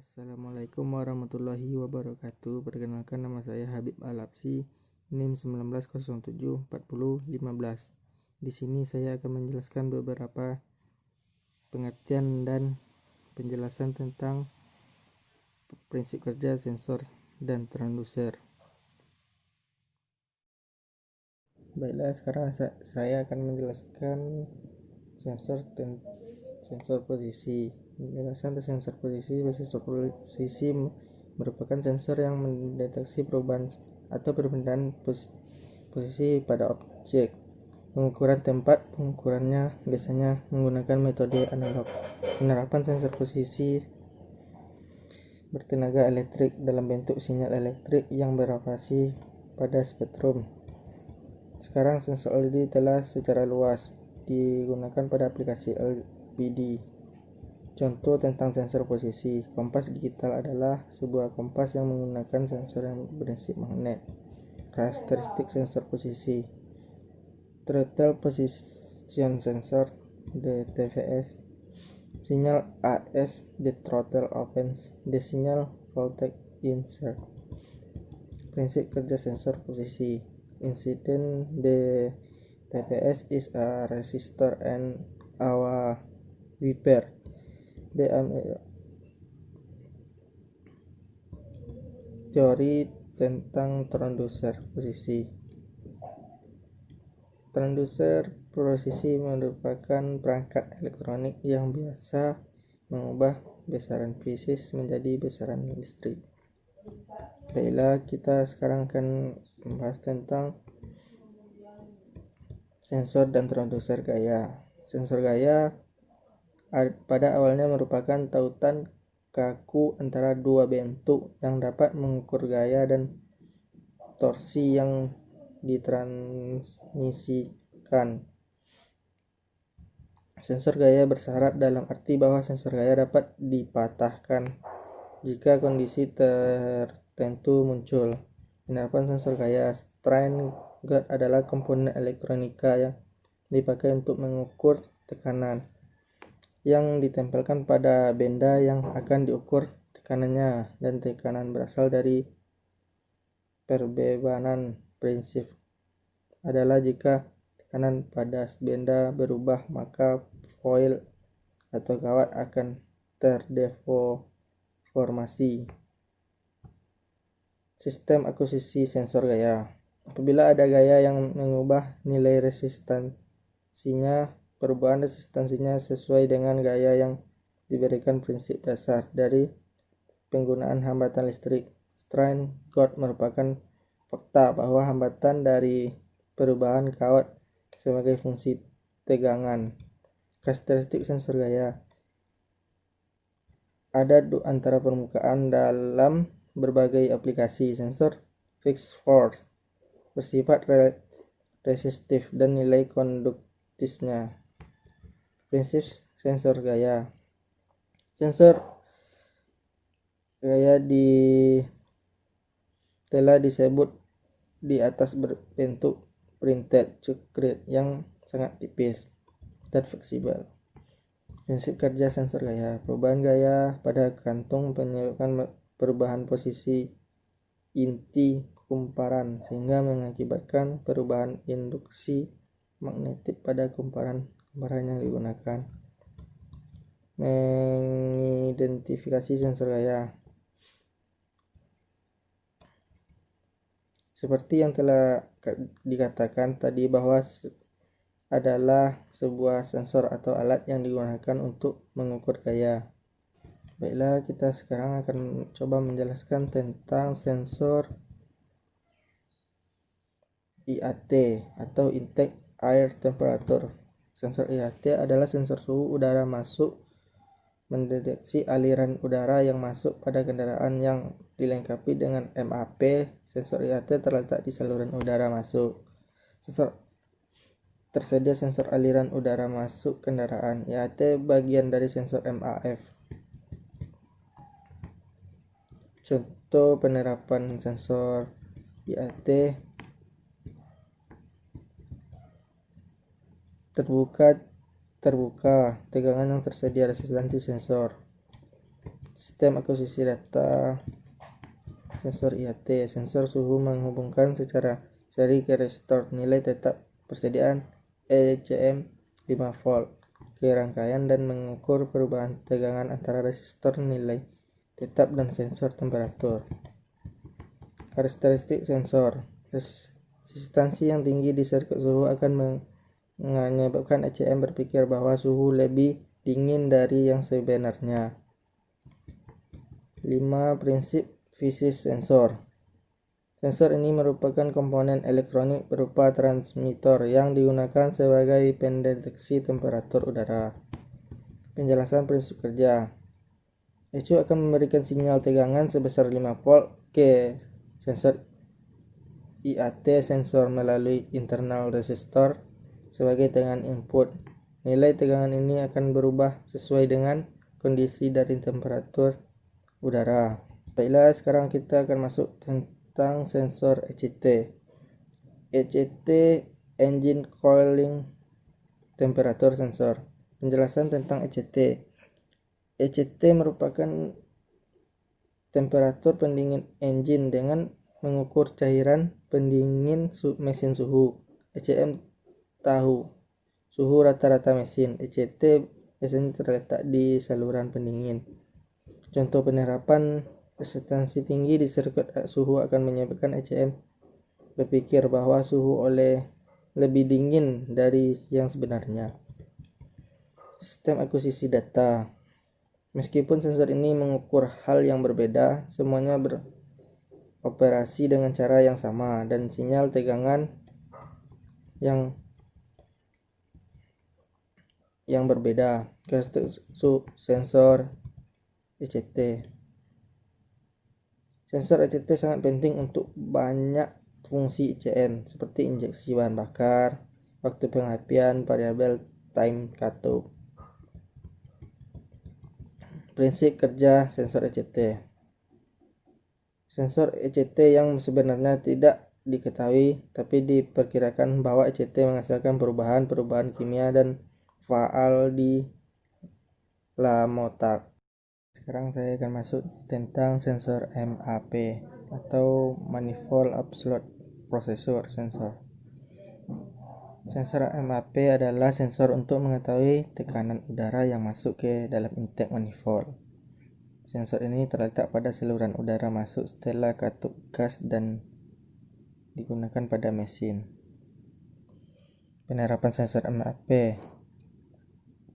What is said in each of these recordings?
Assalamualaikum warahmatullahi wabarakatuh. Perkenalkan, nama saya Habib Al-Absi, NIM 19074015. Di sini saya akan menjelaskan beberapa pengertian dan penjelasan tentang prinsip kerja sensor dan transducer. Baiklah, sekarang saya akan menjelaskan sensor posisi. Penjelasan sensor posisi. Sensor posisi merupakan sensor yang mendeteksi perubahan atau perpindahan posisi pada objek. Pengukuran tempat pengukurannya biasanya menggunakan metode analog. Penerapan sensor posisi bertenaga elektrik dalam bentuk sinyal elektrik yang beroperasi pada spektrum. Sekarang sensor LED telah secara luas digunakan pada aplikasi LPD. Contoh tentang sensor posisi. Kompas digital adalah sebuah kompas yang menggunakan sensor yang berprinsip magnet. Karakteristik sensor posisi: throttle position sensor (TPS), sinyal AS, the throttle opens, the signal voltage insert. Prinsip kerja sensor posisi: incident the TPS is a resistor and a wiper. Teori tentang transducer posisi. Transducer posisi merupakan perangkat elektronik yang biasa mengubah besaran fisik menjadi besaran listrik. Baiklah, kita sekarang akan membahas tentang sensor dan transducer gaya. Sensor gaya pada awalnya merupakan tautan kaku antara dua bentuk yang dapat mengukur gaya dan torsi yang ditransmisikan. Sensor gaya bersyarat dalam arti bahwa sensor gaya dapat dipatahkan jika kondisi tertentu muncul. Penerapan sensor gaya. Strain gauge adalah komponen elektronika yang dipakai untuk mengukur tekanan, yang ditempelkan pada benda yang akan diukur tekanannya, dan tekanan berasal dari perbebanan. Prinsip adalah jika tekanan pada benda berubah, maka foil atau kawat akan terdeformasi. Sistem akuisisi sensor gaya. Apabila ada gaya yang mengubah nilai resistansinya, perubahan resistansinya sesuai dengan gaya yang diberikan prinsip dasar dari penggunaan hambatan listrik. Strain gauge merupakan fakta bahwa hambatan dari perubahan kawat sebagai fungsi tegangan. Karakteristik sensor gaya. Ada antara permukaan dalam berbagai aplikasi. Sensor fixed force bersifat resistif dan nilai konduktifnya. Prinsip sensor gaya. Sensor gaya telah disebut di atas berbentuk printed circuit yang sangat tipis dan fleksibel. Prinsip kerja sensor gaya. Perubahan gaya pada kantung menyebabkan perubahan posisi inti kumparan sehingga mengakibatkan perubahan induksi magnetik pada kumparan yang digunakan. Mengidentifikasi sensor gaya. Seperti yang telah dikatakan tadi bahwa adalah sebuah sensor atau alat yang digunakan untuk mengukur gaya. Baiklah, kita sekarang akan coba menjelaskan tentang sensor IAT atau intake air temperature. Sensor IAT adalah sensor suhu udara masuk, mendeteksi aliran udara yang masuk pada kendaraan yang dilengkapi dengan MAP. Sensor IAT terletak di saluran udara masuk. Tersedia sensor aliran udara masuk kendaraan. IAT bagian dari sensor MAF. Contoh penerapan sensor IAT: terbuka, tegangan yang tersedia, resistansi sensor. Sistem akuisisi data sensor IAT. Sensor suhu menghubungkan secara seri ke resistor nilai tetap persediaan ECM 5 volt ke rangkaian dan mengukur perubahan tegangan antara resistor nilai tetap dan sensor temperatur. Karakteristik sensor. Resistansi yang tinggi di sirkuit suhu akan menyebabkan ECM berpikir bahwa suhu lebih dingin dari yang sebenarnya. 5. Prinsip fisis sensor. Sensor ini merupakan komponen elektronik berupa transmitter yang digunakan sebagai pendeteksi temperatur udara. Penjelasan prinsip kerja. ECU akan memberikan sinyal tegangan sebesar 5 volt ke sensor IAT sensor melalui internal resistor sebagai tegangan input. Nilai tegangan ini akan berubah sesuai dengan kondisi dari temperatur udara. Baiklah, sekarang kita akan masuk tentang sensor ECT. ECT Engine Cooling Temperature Sensor. Penjelasan tentang ECT. ECT merupakan temperatur pendingin engine dengan mengukur cairan pendingin mesin suhu. ECM tahu suhu rata-rata mesin. ECT biasanya terletak di saluran pendingin. Contoh penerapan resistansi tinggi di sirkuit suhu akan menyebabkan ECM berpikir bahwa suhu lebih dingin dari yang sebenarnya. Sistem akuisisi data. Meskipun sensor ini mengukur hal yang berbeda, semuanya beroperasi dengan cara yang sama dan sinyal tegangan yang berbeda. Karakteristik sensor ECT. Sensor ECT sangat penting untuk banyak fungsi ECM seperti injeksi bahan bakar, waktu pengapian, variabel time cutoff. Prinsip kerja sensor ECT. Sensor ECT yang sebenarnya tidak diketahui, tapi diperkirakan bahwa ECT menghasilkan perubahan kimia dan faal di lamotak. Sekarang saya akan masuk tentang sensor MAP atau Manifold Absolute Processor Sensor. Sensor MAP adalah sensor untuk mengetahui tekanan udara yang masuk ke dalam intake manifold. Sensor ini terletak pada saluran udara masuk setelah katup gas dan digunakan pada mesin. Penerapan sensor MAP.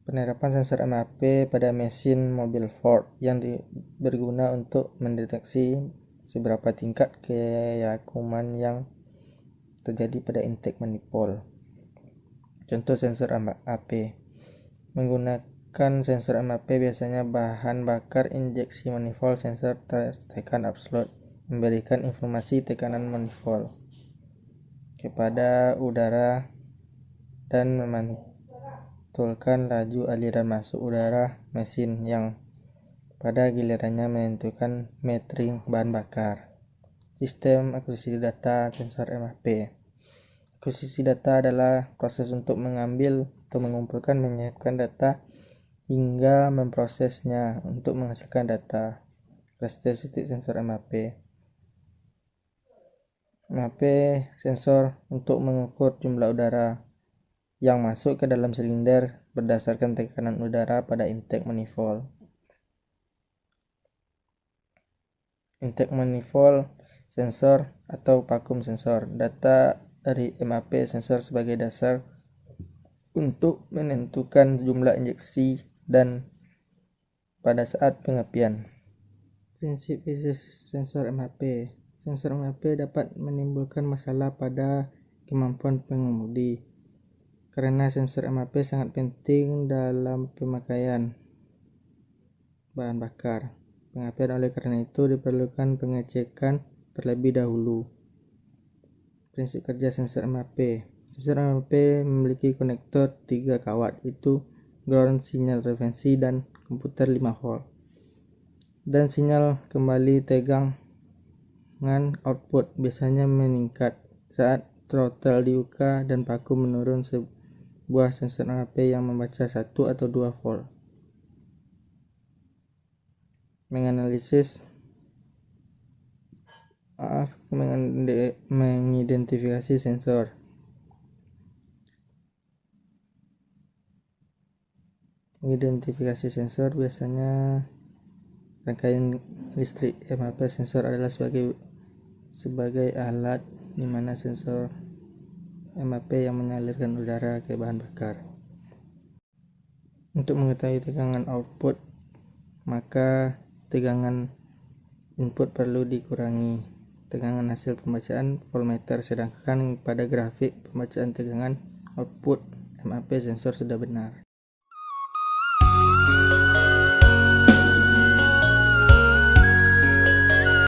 Penerapan sensor MAP pada mesin mobil Ford yang berguna untuk mendeteksi seberapa tingkat keyakuman yang terjadi pada intake manifold. Contoh sensor MAP. Menggunakan sensor MAP biasanya bahan bakar injeksi manifold sensor tekan absolut memberikan informasi tekanan manifold kepada udara dan memantulkan laju aliran masuk udara mesin yang pada gilirannya menentukan metering bahan bakar. Sistem akuisisi data sensor MAP. Akuisisi data adalah proses untuk mengambil atau mengumpulkan menyiapkan data hingga memprosesnya untuk menghasilkan data. Karakteristik sensor MAP. MAP sensor untuk mengukur jumlah udara yang masuk ke dalam silinder berdasarkan tekanan udara pada intake manifold. Intake manifold sensor atau vakum sensor. Data dari MAP sensor sebagai dasar untuk menentukan jumlah injeksi dan pada saat pengapian. Prinsip fisis sensor MAP. Sensor MAP dapat menimbulkan masalah pada kemampuan pengemudi karena sensor MAP sangat penting dalam pemakaian bahan bakar pengapian. Oleh karena itu diperlukan pengecekan terlebih dahulu. Prinsip kerja sensor MAP. Sensor MAP memiliki konektor 3 kawat, yaitu ground, sinyal referensi, dan komputer 5 volt. Dan sinyal kembali tegangan output biasanya meningkat saat throttle dibuka dan vakum menurun. Sebuah sensor MAP yang membaca 1 atau 2 volt. mengidentifikasi sensor. Mengidentifikasi sensor biasanya rangkaian listrik MHP. Sensor adalah sebagai alat di mana sensor MHP yang mengalirkan udara ke bahan bakar. Untuk mengetahui tegangan output, maka tegangan input perlu dikurangi tegangan hasil pembacaan voltmeter, sedangkan pada grafik pembacaan tegangan output MHP sensor sudah benar.